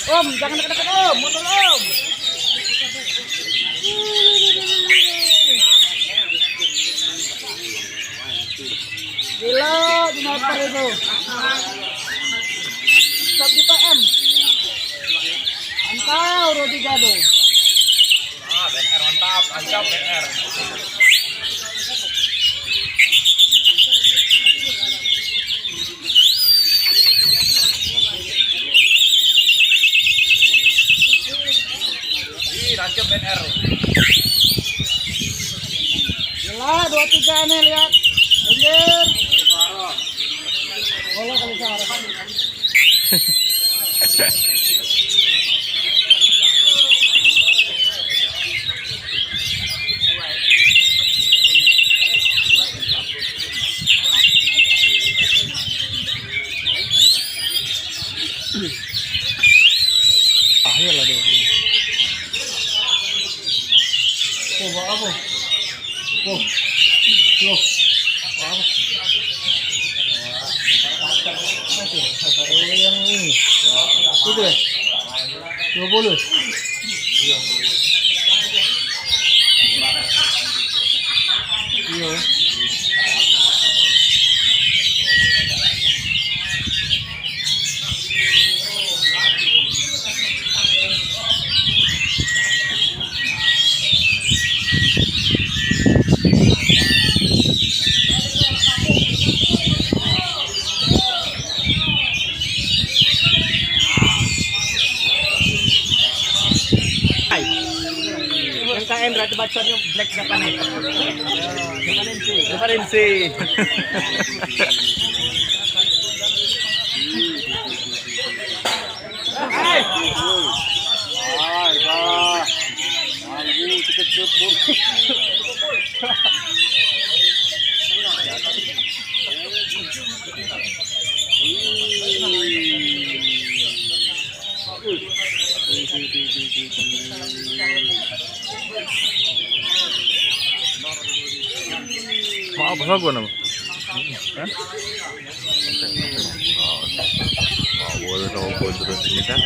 Om, jangan dekat-dekat Om, motor Om. Gila, di motor itu. Stop di PM. Mantap, Rodi Gado. BNR mantap, ancap BNR. Rancap BNR. Gila, 23 nih lihat. Anjir. Bola kali seharap. Akhir lah dong. Coba apa? Oh, loh, apa? Yang ini, itu ya, 20. Iya. Yang KM berarti baconnya Black Japanese. Japanese. Hai. Hai, dah. Aku cepet-cepet. Mau apa gua nama? Boleh tahu terus ini kan?